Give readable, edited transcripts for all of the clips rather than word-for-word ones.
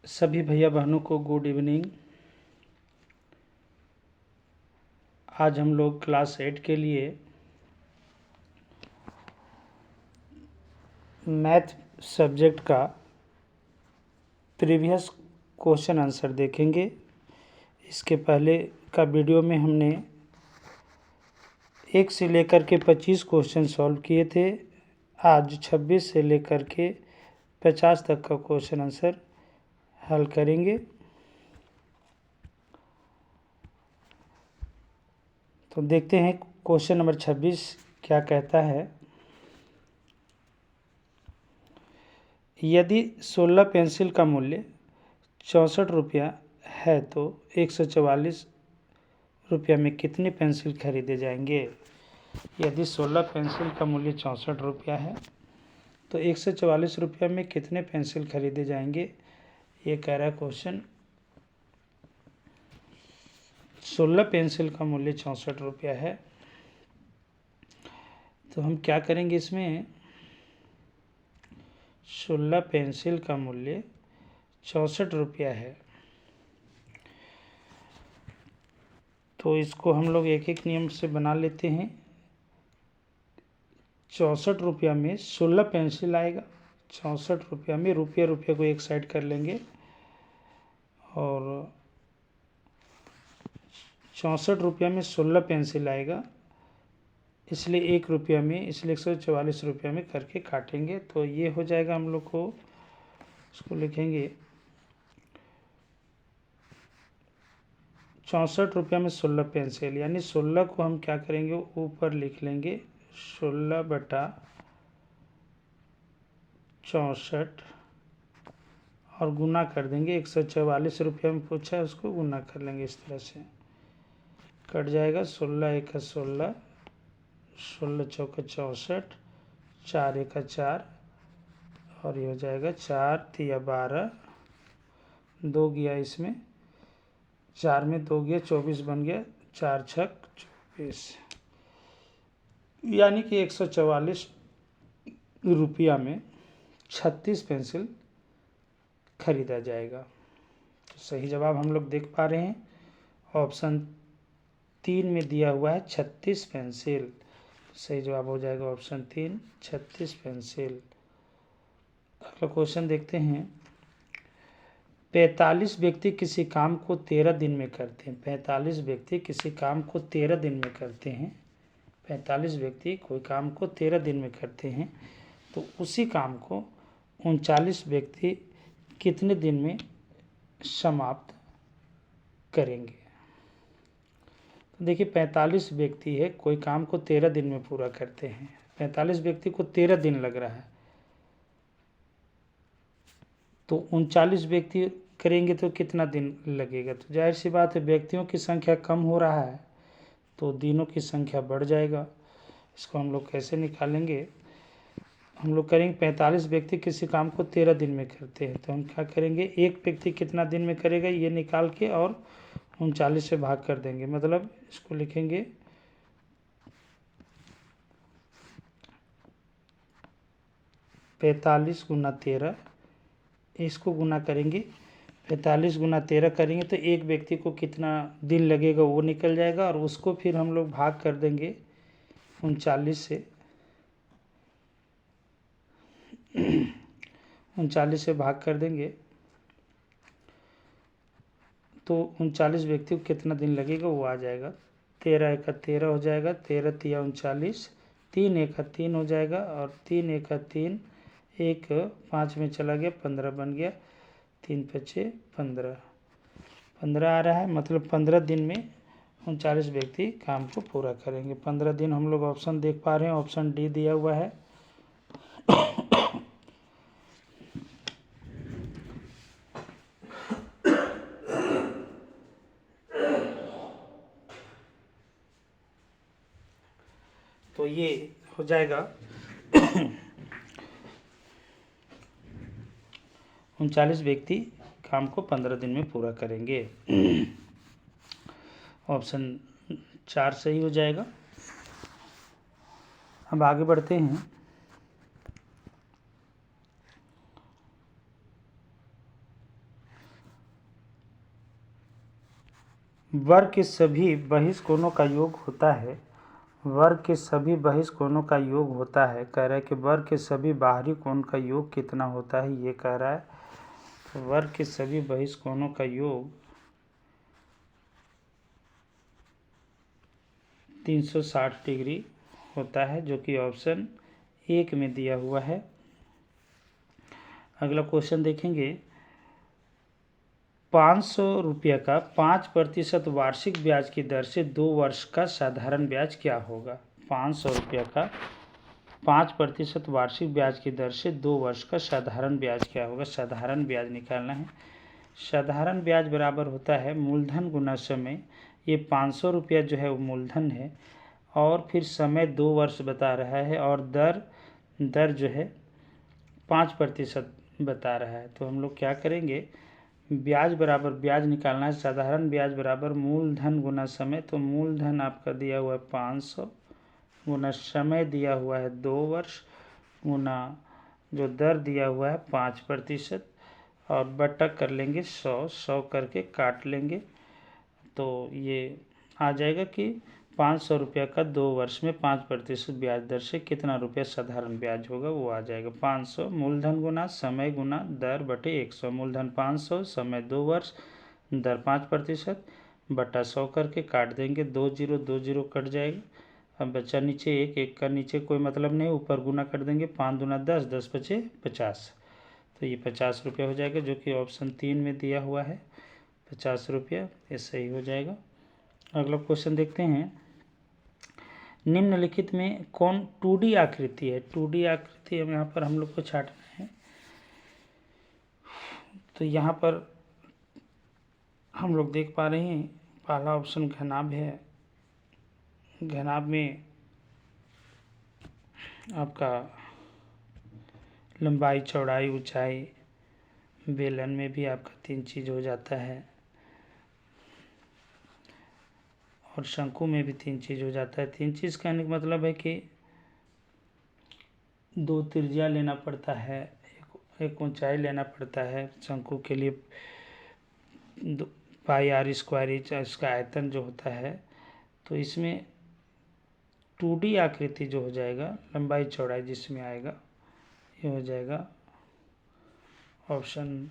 सभी भैया बहनों को गुड इवनिंग। आज हम लोग क्लास 8 के लिए मैथ सब्जेक्ट का प्रीवियस क्वेश्चन आंसर देखेंगे। इसके पहले का वीडियो में हमने 1 से लेकर के 25 क्वेश्चन सॉल्व किए थे। आज 26 से लेकर के 50 तक का क्वेश्चन आंसर हल करेंगे। तो देखते हैं क्वेश्चन नंबर 26 क्या कहता है। यदि 16 पेंसिल का मूल्य 64 रुपया है तो 144 रुपया में कितने पेंसिल खरीदे जाएंगे। यदि 16 पेंसिल का मूल्य 64 रुपया है तो 144 रुपया में कितने पेंसिल खरीदे जाएंगे, ये कह रहा है क्वेश्चन। 16 पेंसिल का मूल्य 64 रुपया है तो हम क्या करेंगे, इसमें 16 पेंसिल का मूल्य 64 रुपया है तो इसको हम लोग एक एक नियम से बना लेते हैं। 64 रुपया में 16 पेंसिल आएगा। 64 रुपया में रुपये को एक साइड कर लेंगे और 64 रुपया में 16 पेंसिल आएगा, इसलिए 1 रुपया में, इसलिए 144 रुपया में करके काटेंगे। तो ये हो जाएगा, हम लोग को इसको लिखेंगे 64 रुपया में 16 पेंसिल, यानी 16 को हम क्या करेंगे, ऊपर लिख लेंगे 16 बटा 64 और गुना कर देंगे। 144 रुपया में पूछा है, उसको गुना कर लेंगे। इस तरह से कट जाएगा। 16 एक 16, 16 चौका 64, 4 एक 4 और ये हो जाएगा 4 तिया 12, 2 गया इसमें, 4 में 2 गया 24 बन गया, 4 छक 24, यानी कि 144 रुपया में 36 पेंसिल खरीदा जाएगा। तो सही जवाब हम लोग देख पा रहे हैं, ऑप्शन 3 में दिया हुआ है 36 पेंसिल। सही जवाब हो जाएगा ऑप्शन 3, 36 पेंसिल। अगला क्वेश्चन देखते हैं। 45 व्यक्ति किसी काम को 13 दिन में करते हैं। 45 व्यक्ति किसी काम को 13 दिन में करते हैं। 45 व्यक्ति कोई काम को 13 दिन में करते हैं तो उसी काम को 39 व्यक्ति कितने दिन में समाप्त करेंगे। तो देखिए 45 व्यक्ति है, कोई काम को 13 दिन में पूरा करते हैं। 45 व्यक्ति को 13 दिन लग रहा है तो 39 व्यक्ति करेंगे तो कितना दिन लगेगा। तो जाहिर सी बात है, व्यक्तियों की संख्या कम हो रहा है तो दिनों की संख्या बढ़ जाएगा। इसको हम लोग कैसे निकालेंगे, हम लोग करेंगे 45 व्यक्ति किसी काम को 13 दिन में करते हैं तो हम क्या करेंगे, एक व्यक्ति कितना दिन में करेगा ये निकाल के और 39 से भाग कर देंगे। मतलब इसको लिखेंगे 45 गुना 13, इसको गुना करेंगे 45 गुना 13 करेंगे तो एक व्यक्ति को कितना दिन लगेगा वो निकल जाएगा और उसको फिर हम लोग भाग कर देंगे 39 से। 39 से भाग कर देंगे तो 39 व्यक्ति को कितना दिन लगेगा वो आ जाएगा। 13 एक 13 हो जाएगा, 13 तिया 39, 3 एक 3 हो जाएगा और 3 एक 3, 1 5 में चला गया 15 बन गया, 3 पचे 15, 15 आ रहा है। मतलब 15 दिन में 39 व्यक्ति काम को पूरा करेंगे। 15 दिन हम लोग ऑप्शन देख पा रहे हैं, ऑप्शन डी दिया हुआ है। तो ये हो जाएगा 39 व्यक्ति काम को 15 दिन में पूरा करेंगे। ऑप्शन 4 सही हो जाएगा। अब आगे बढ़ते हैं। वर्ग के सभी बहिष कोणों का योग होता है। वर्ग के सभी बहिष कोणों का योग होता है। कह रहा है कि वर्ग के सभी बाहरी कोण का योग कितना होता है, ये कह रहा है। तो वर्ग के सभी बहिष कोणों का योग 360 डिग्री होता है, जो कि ऑप्शन 1 में दिया हुआ है। अगला क्वेश्चन देखेंगे। 500 रुपये का 5% वार्षिक ब्याज की दर से 2 वर्ष का साधारण ब्याज क्या होगा। 500 रुपये का 5% वार्षिक ब्याज की दर से 2 वर्ष का साधारण ब्याज क्या होगा। साधारण ब्याज निकालना है। साधारण ब्याज बराबर होता है मूलधन गुना समय। ये 500 रुपया जो है वो मूलधन है, और फिर समय 2 वर्ष बता रहा है, और दर जो है 5% बता रहा है। तो हम लोग क्या करेंगे, ब्याज बराबर ब्याज निकालना है। साधारण ब्याज बराबर मूलधन गुना समय। तो मूलधन आपका दिया हुआ है 500 गुना समय दिया हुआ है 2 वर्ष, गुना जो दर दिया हुआ है 5%, और बटा कर लेंगे 100 करके काट लेंगे। तो ये आ जाएगा कि 500 रुपये का 2 वर्ष में 5% ब्याज दर से कितना रुपया साधारण ब्याज होगा, वो आ जाएगा 500 मूलधन गुना समय गुना दर बटे 100। मूलधन 500, समय 2 वर्ष, दर 5% बटा 100 करके काट देंगे। 2 जीरो 2 जीरो कट जाएगा। अब बचा नीचे 1 का नीचे कोई मतलब नहीं, ऊपर गुना कर देंगे। 5 दूना 10, 10 पचे 50। तो ये 50 रुपये हो जाएगा, जो कि ऑप्शन 3 में दिया हुआ है। 50 रुपये ये सही हो जाएगा। अगला क्वेश्चन देखते हैं। निम्नलिखित में कौन 2D आकृति है। 2D आकृति हम यहाँ पर हम लोग को छाटना है। तो यहाँ पर हम लोग देख पा रहे हैं, पहला ऑप्शन घनाभ है। घनाभ में आपका लंबाई चौड़ाई ऊंचाई, बेलन में भी आपका 3 चीज़ हो जाता है, और शंकु में भी 3 चीज़ हो जाता है। 3 चीज़ कहने का मतलब है कि 2 त्रिज्या लेना पड़ता है, एक ऊंचाई लेना पड़ता है। शंकु के लिए पाई आर स्क्वायर इसका आयतन जो होता है। तो इसमें 2D आकृति जो हो जाएगा, लंबाई चौड़ाई जिसमें आएगा, ये हो जाएगा ऑप्शन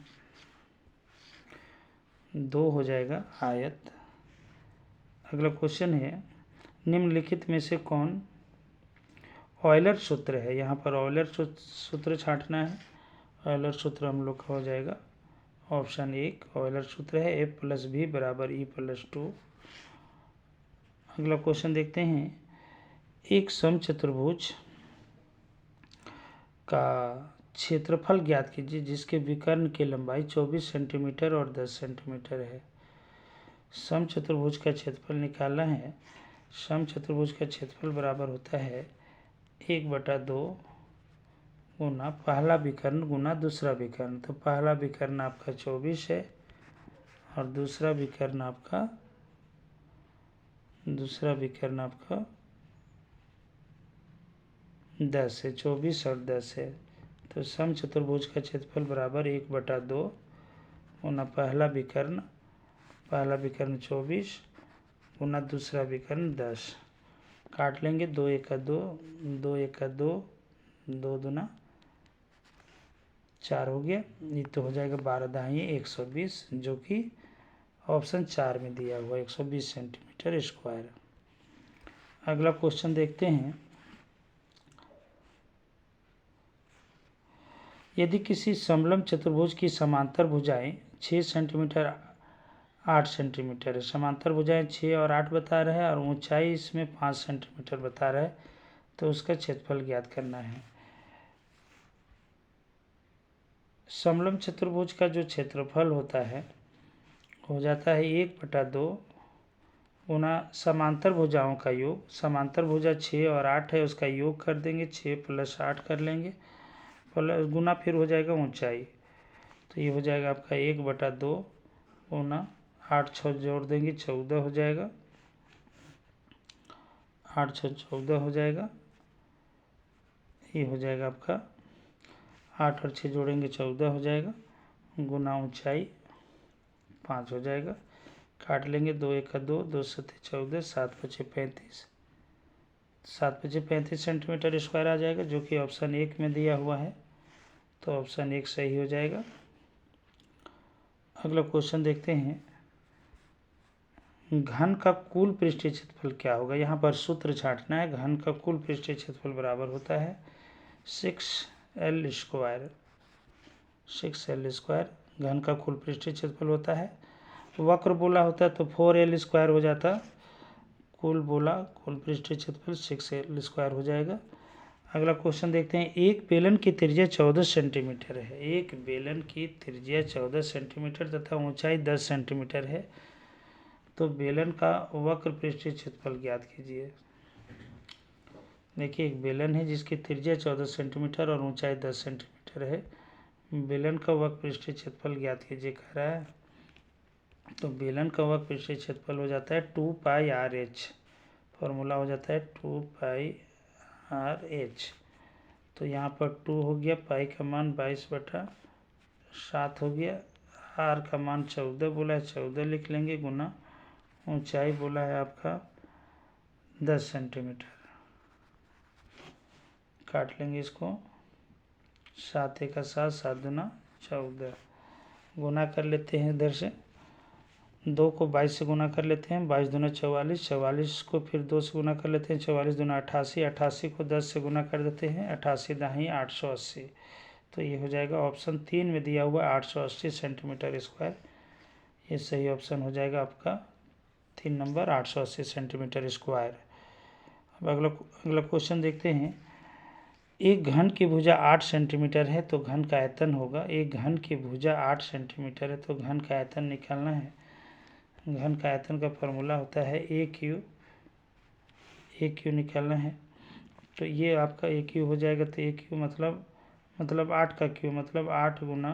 2 हो जाएगा आयत। अगला क्वेश्चन है। निम्नलिखित में से कौन ऑयलर सूत्र है। यहाँ पर ऑयलर सूत्र छांटना है। ऑयलर सूत्र हम लोग का हो जाएगा ऑप्शन 1। ऑयलर सूत्र है A+B बराबर E+2। अगला क्वेश्चन देखते हैं। एक समचतुर्भुज का क्षेत्रफल ज्ञात कीजिए जिसके विकर्ण की लंबाई 24 सेंटीमीटर और 10 सेंटीमीटर है। समचतुर्भुज का क्षेत्रफल निकालना है। समचतुर्भुज का क्षेत्रफल बराबर होता है 1/2 गुना पहला विकर्ण गुना दूसरा विकर्ण। तो पहला विकर्ण आपका 24 है, और दूसरा विकर्ण आपका 10 है। 24 और 10 है। तो समचतुर्भुज का क्षेत्रफल बराबर 1/2 गुना पहला विकर्ण 24 गुना दूसरा विकर्ण 10। काट लेंगे। 2 1 2, 2 1 2, 2 दूना 4 हो गया। ये तो हो जाएगा 12 दाहिए 120, जो कि ऑप्शन 4 में दिया हुआ 120 सेंटीमीटर स्क्वायर। अगला क्वेश्चन देखते हैं। यदि किसी समलंब चतुर्भुज की समांतर भुजाएं 6 सेंटीमीटर 8 सेंटीमीटर है। समांतर भुजाएं 6 और 8 बता रहे हैं, और ऊंचाई इसमें 5 सेंटीमीटर बता रहा है। तो उसका क्षेत्रफल ज्ञात करना है। समलंब चतुर्भुज का जो क्षेत्रफल होता है हो जाता है 1/2 गुना समांतर भुजाओं का योग। समांतर भुजा 6 और 8 है, उसका योग कर देंगे। 6 + 8 कर लेंगे, प्लस गुना फिर हो जाएगा ऊंचाई। तो ये हो जाएगा आपका 1/2 गुना 8 6 जोड़ देंगे 14 हो जाएगा। 8 6 14 हो जाएगा। ये हो जाएगा आपका 8 और 6 जोड़ेंगे 14 हो जाएगा, गुना ऊंचाई 5 हो जाएगा। काट लेंगे, 2 1 2, 2 7 14, 7 5 35, 7 5 35 सेंटीमीटर स्क्वायर आ जाएगा, जो कि ऑप्शन 1 में दिया हुआ है। तो ऑप्शन 1 सही हो जाएगा। अगला क्वेश्चन देखते हैं, घन का कुल पृष्ठीय क्षेत्रफल क्या होगा। यहाँ पर सूत्र छांटना है। घन का कुल पृष्ठीय क्षेत्रफल बराबर होता है 6L स्क्वायर। 6L स्क्वायर घन का कुल पृष्ठीय क्षेत्रफल होता है। वक्र बोला होता तो 4L स्क्वायर हो जाता। कुल बोला कुल पृष्ठीय क्षेत्रफल 6L स्क्वायर हो जाएगा। अगला क्वेश्चन देखते हैं, एक बेलन की त्रिज्या 14 सेंटीमीटर है। एक बेलन की त्रिज्या 14 सेंटीमीटर तथा ऊंचाई 10 सेंटीमीटर है। तो बेलन का वक्र पृष्ठीय क्षेत्रफल ज्ञात कीजिए। देखिए, एक बेलन है जिसकी त्रिज्या 14 सेंटीमीटर और ऊंचाई 10 सेंटीमीटर है। बेलन का वक्र पृष्ठीय क्षेत्रफल ज्ञात कीजिए कह रहा है। तो बेलन का वक्र पृष्ठीय क्षेत्रफल हो जाता है 2πRh। फॉर्मूला हो जाता है 2πRh। तो यहाँ पर 2 हो गया, पाई का मान 22/7 हो गया, आर का मान 14 बोला है, 14 लिख लेंगे, गुना ऊंचाई बोला है आपका 10 सेंटीमीटर। काट लेंगे इसको, 7 1 7, 7 दूना 14, गुना कर लेते हैं। इधर से 2 को 22 से गुना कर लेते हैं, 22 दूना 44, 44 को फिर 2 से गुना कर लेते हैं, 44 दूना 88, 88 को 10 से गुना कर देते हैं, 88 दाही 880। तो ये हो जाएगा ऑप्शन 3 में दिया हुआ 880 सेंटीमीटर स्क्वायर। ये सही ऑप्शन हो जाएगा आपका 3 नंबर 880 सेंटीमीटर स्क्वायर। अब अगला क्वेश्चन देखते हैं, एक घन की भुजा 8 सेंटीमीटर है तो घन का आयतन होगा। एक घन की भुजा 8 सेंटीमीटर है तो घन का आयतन निकालना है। घन का आयतन का फॉर्मूला होता है AQ निकालना है। तो ये आपका AQ हो जाएगा। तो AQ मतलब 8 का Q मतलब 8 गुना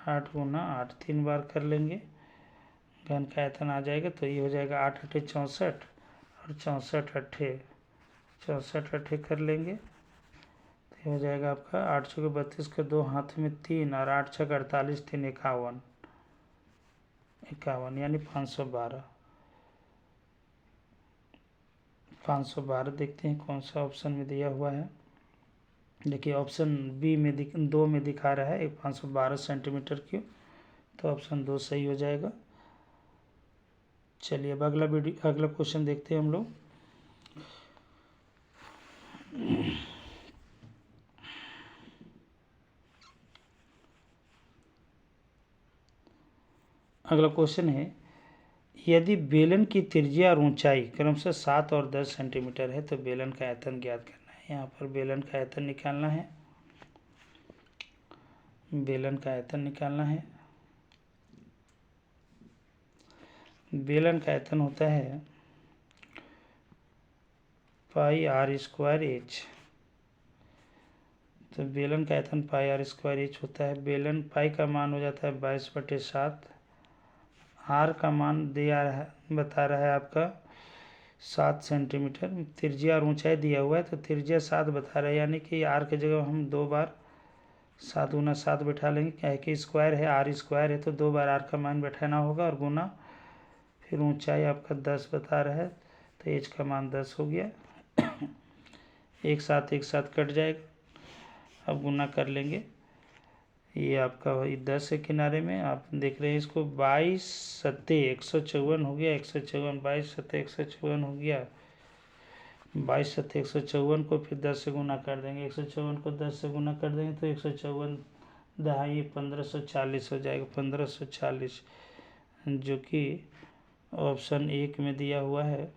8 3 बार कर लेंगे, घन का आयतन आ जाएगा। तो ये हो जाएगा 8 8 64 और 64 8 64 8 कर लेंगे। तो ये हो जाएगा आपका 8 6 32 के 2 हाथ में 3 और 8 6 48 3 51 यानी 512। 512 देखते हैं कौन सा ऑप्शन में दिया हुआ है। देखिए, ऑप्शन बी में 2 में दिखा रहा है 512 सेंटीमीटर क्यूब। तो ऑप्शन 2 सही हो जाएगा। चलिए अब अगला क्वेश्चन देखते हैं हम लोग। अगला क्वेश्चन है, यदि बेलन की त्रिज्या और ऊंचाई क्रमशः 7 और 10 सेंटीमीटर है तो बेलन का आयतन ज्ञात करना है। यहाँ पर बेलन का आयतन निकालना है। बेलन का आयतन निकालना है। बेलन का आयतन होता है πr²h। तो बेलन का आयतन πr²h होता है। बेलन पाई का मान हो जाता है 22/7। आर का मान बता रहा है आपका 7 सेंटीमीटर। त्रिज्या और ऊंचाई दिया हुआ है तो त्रिज्या 7 बता रहा है, यानी कि आर की जगह हम 2 बार 7 गुना 7 बैठा लेंगे। क्या है कि स्क्वायर है, आर स्क्वायर है तो 2 बार आर का मान बैठाना होगा और गुना फिर ऊंचाई आपका 10 बता रहा है तो एच का मान 10 हो गया। एक साथ कट जाएगा। अब गुना कर लेंगे, ये आपका 10 है किनारे में, आप देख रहे हैं इसको 22 सत्ते 154 हो गया। 154 22 सत्ते 154 हो गया। 22 सत्ते 154 को फिर 10 से गुना कर देंगे। 154 को 10 से गुना कर देंगे तो 154 दहाई 1540 हो जाएगा। 1540 जो कि ऑप्शन 1 में दिया हुआ है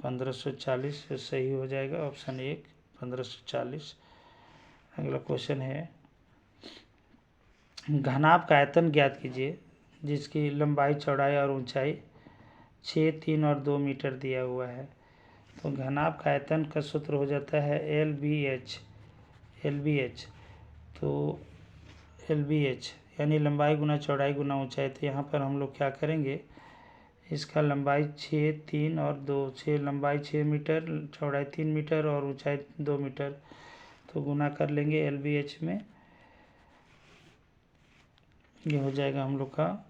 1540 सही हो जाएगा। ऑप्शन 1 1540। अगला क्वेश्चन है, घनाभ का आयतन ज्ञात कीजिए जिसकी लंबाई चौड़ाई और ऊंचाई 6 3 और 2 मीटर दिया हुआ है। तो घनाभ का आयतन का सूत्र हो जाता है LBH। तो LBH यानी लंबाई गुना चौड़ाई गुना ऊंचाई। तो यहाँ पर हम लोग क्या करेंगे, इसका लंबाई 6 3 और 2, 6 लंबाई 6 मीटर, चौड़ाई 3 मीटर और ऊंचाई 2 मीटर। तो गुना कर लेंगे LBH में। ये हो जाएगा हम लोग का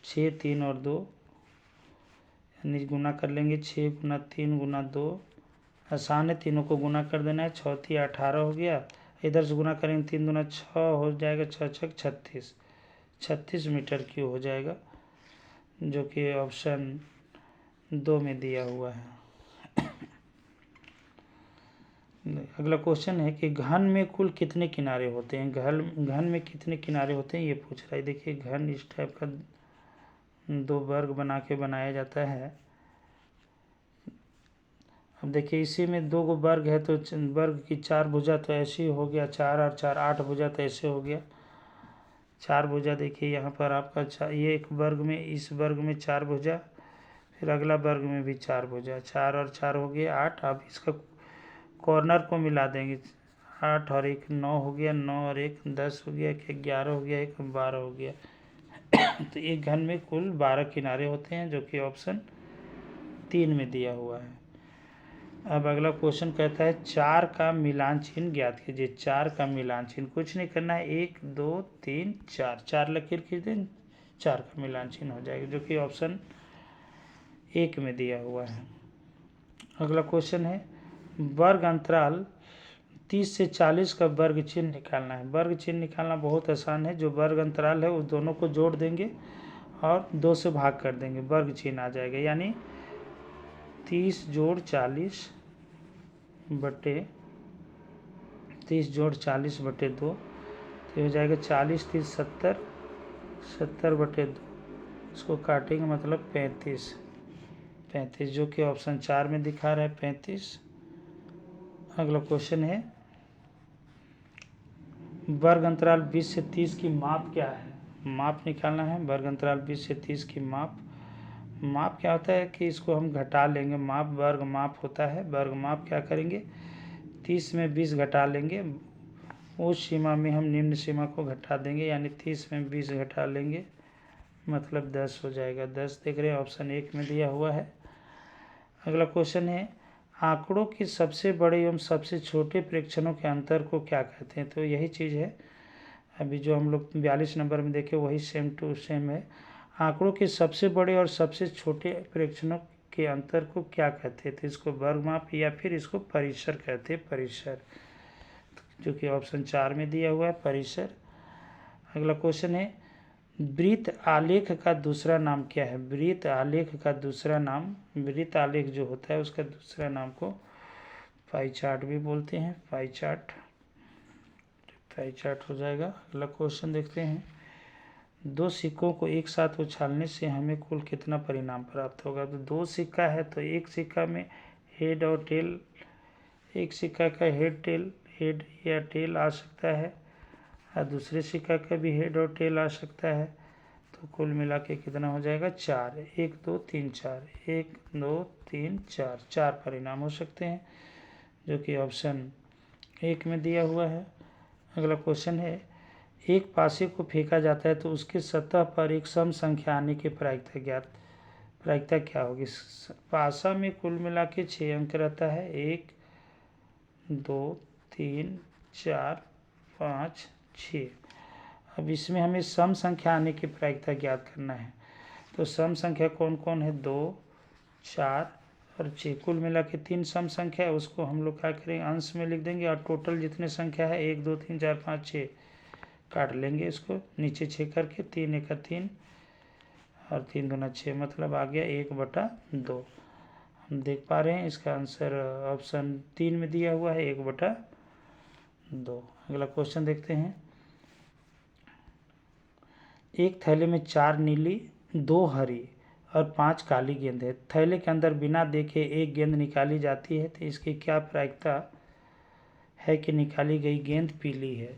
6 3 और 2 यानी गुना कर लेंगे 6 गुना 3 गुना 2, आसान है, तीनों को गुना कर देना है। 6 3 18 हो गया, इधर से गुना करेंगे 3 दूना 6 हो जाएगा, 6 6 36 मीटर क्यूब हो जाएगा, जो कि ऑप्शन 2 में दिया हुआ है। अगला क्वेश्चन है कि घन में कुल कितने किनारे होते हैं। घन में कितने किनारे होते हैं ये पूछ रहा है। देखिए घन इस टाइप का 2 वर्ग बना के बनाया जाता है। अब देखिए इसी में 2 वर्ग है, तो वर्ग की 4 भुजा तो ऐसे ही हो गया, 4 और 4 8 भुजा तो ऐसे हो गया। 4 भुजा देखिए यहाँ पर आपका ये एक वर्ग में, इस वर्ग में 4 भुजा, फिर अगला वर्ग में भी 4 भुजा, 4 और 4 हो गया 8। अब इसका कॉर्नर को मिला देंगे, 8 और 1 9 हो गया, 9 और 1 10 हो गया, 11 हो गया, 1 12 हो गया। तो एक घन में कुल 12 किनारे होते हैं, जो कि ऑप्शन 3 में दिया हुआ है। अब अगला क्वेश्चन कहता है 4 का मिलान चिन्ह ज्ञात कीजिए। 4 का मिलान चिन्ह कुछ नहीं करना है, 1 2 3 4, 4 लकीर खींच दें, 4 का मिलान चिन्ह हो जाएगा, जो कि ऑप्शन 1 में दिया हुआ है। अगला क्वेश्चन है वर्ग अंतराल 30 से 40 का वर्ग चिन्ह निकालना है। वर्ग चिन्ह निकालना बहुत आसान है, जो वर्ग अंतराल है उस दोनों को जोड़ देंगे और 2 से भाग कर देंगे, वर्ग चिन्ह आ जाएगा। यानी 30 जोड़ 40 बटे 30 जोड़ 40 बटे 2, तो हो जाएगा 40 30 70, 70 बटे 2, इसको काटेंगे मतलब 35, जो कि ऑप्शन 4 में दिखा रहा है 35। अगला क्वेश्चन है वर्ग अंतराल 20 से 30 की माप क्या है। माप निकालना है, वर्ग अंतराल 20 से 30 की माप क्या होता है कि इसको हम घटा लेंगे। माप वर्ग माप होता है, वर्ग माप क्या करेंगे, 30 में 20 घटा लेंगे, उस सीमा में हम निम्न सीमा को घटा देंगे, यानी 30 में 20 घटा लेंगे मतलब 10 हो जाएगा। 10 देख रहे हैं, ऑप्शन 1 में दिया हुआ है। अगला क्वेश्चन है आंकड़ों के सबसे बड़े एवं सबसे छोटे प्रेक्षणों के अंतर को क्या कहते हैं। तो यही चीज़ है अभी जो हम लोग 42 नंबर में देखे, वही सेम टू सेम है। आंकड़ों के सबसे बड़े और सबसे छोटे प्रेक्षणों के अंतर को क्या कहते थे। इसको वर्गमाप या फिर इसको परिसर कहते हैं, परिसर, जो कि ऑप्शन 4 में दिया हुआ है, परिसर। अगला क्वेश्चन है वृत्त आलेख का दूसरा नाम क्या है। वृत्त आलेख का दूसरा नाम, वृत्त आलेख जो होता है उसका दूसरा नाम को पाई चार्ट भी बोलते हैं, पाई चार्ट हो जाएगा। अगला क्वेश्चन देखते हैं 2 सिक्कों को एक साथ उछालने से हमें कुल कितना परिणाम प्राप्त होगा। तो 2 सिक्का है, तो एक सिक्का में हेड और टेल, एक सिक्का का हेड या टेल आ सकता है और दूसरे सिक्का का भी हेड और टेल आ सकता है। तो कुल मिला के कितना हो जाएगा 4, 1 2 3 4, 1 2 3 4, 4 परिणाम हो सकते हैं, जो कि ऑप्शन 1 में दिया हुआ है। अगला क्वेश्चन है एक पासे को फेंका जाता है तो उसके सतह पर एक सम संख्या आने की प्रायिकता क्या होगी। पासा में कुल मिला के 6 अंक रहता है, 1 2 3 4 5 6। अब इसमें हमें सम संख्या आने की प्रायिकता ज्ञात करना है। तो सम संख्या कौन कौन है, 2 4 और 6, कुल मिला के 3 सम संख्या है। उसको हम लोग क्या करेंगे, अंश में लिख देंगे और टोटल जितने संख्या है 1 2 3 4 5 6 काट लेंगे इसको नीचे 6 करके, 3 1 3 और 3 दूना 6, मतलब आ गया 1/2। हम देख पा रहे हैं इसका आंसर ऑप्शन 3 में दिया हुआ है, 1/2। अगला क्वेश्चन देखते हैं एक थैले में 4 नीली 2 हरी और 5 काली गेंद है। थैले के अंदर बिना देखे एक गेंद निकाली जाती है, तो इसकी क्या प्रायिकता है कि निकाली गई गेंद पीली है।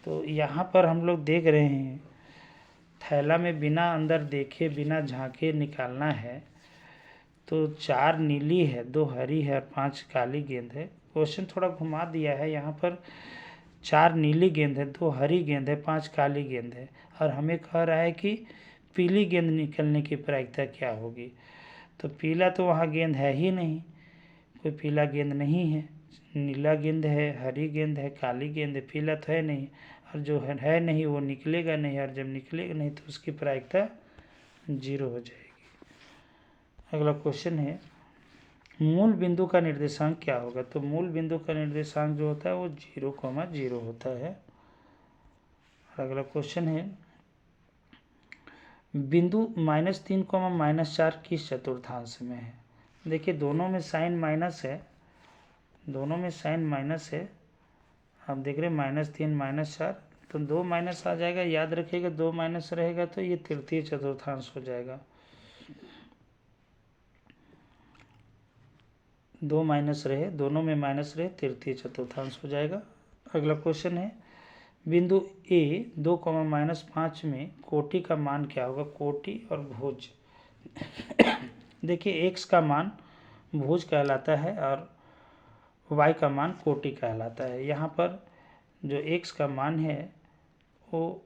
तो यहाँ पर हम लोग देख रहे हैं थैला में बिना अंदर देखे बिना झांके निकालना है। तो 4 नीली है, 2 हरी है और 5 काली गेंद है। क्वेश्चन थोड़ा घुमा दिया है, यहाँ पर 4 नीली गेंद है, 2 हरी गेंद है, 5 काली गेंद है और हमें कह रहा है कि पीली गेंद निकलने की प्रायिकता क्या होगी। तो पीला तो वहाँ गेंद है ही नहीं, कोई पीला गेंद नहीं है। नीला गेंद है, हरी गेंद है, काली गेंद है, पीला तो है नहीं, और जो है नहीं वो निकलेगा नहीं, और जब निकलेगा नहीं तो उसकी प्रायिकता 0 हो जाएगी। अगला क्वेश्चन है मूल बिंदु का निर्देशांक क्या होगा। तो मूल बिंदु का निर्देशांक जो होता है वो 0,0 होता है। अगला क्वेश्चन है बिंदु -3, -4 किस चतुर्थांश में है। देखिए दोनों में साइन माइनस है, दोनों में साइन माइनस है। आप देख रहे हैं -3 -4, तो 2 माइनस आ जाएगा। याद रखिएगा 2 माइनस रहेगा तो ये तृतीय चतुर्थांश हो जाएगा। 2 माइनस रहे, दोनों में माइनस रहे, तृतीय चतुर्थांश हो जाएगा। अगला क्वेश्चन है बिंदु ए 2, -5 में कोटि का मान क्या होगा। कोटि और भुज देखिए x का मान भुज कहलाता है और y का मान कोटि कहलाता है। यहाँ पर जो x का मान है वो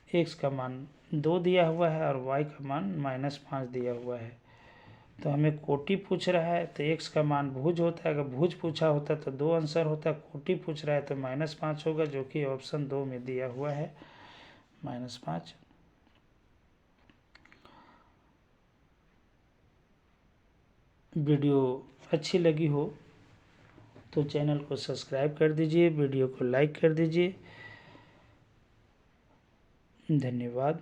x का मान 2 दिया हुआ है और y का मान -5 दिया हुआ है। तो हमें कोटि पूछ रहा है तो x का मान भुज होता है। अगर भुज पूछा होता तो 2 आंसर होता। कोटि पूछ रहा है तो -5 होगा, जो कि ऑप्शन 2 में दिया हुआ है -5। वीडियो अच्छी लगी हो तो चैनल को सब्सक्राइब कर दीजिए, वीडियो को लाइक कर दीजिए। धन्यवाद।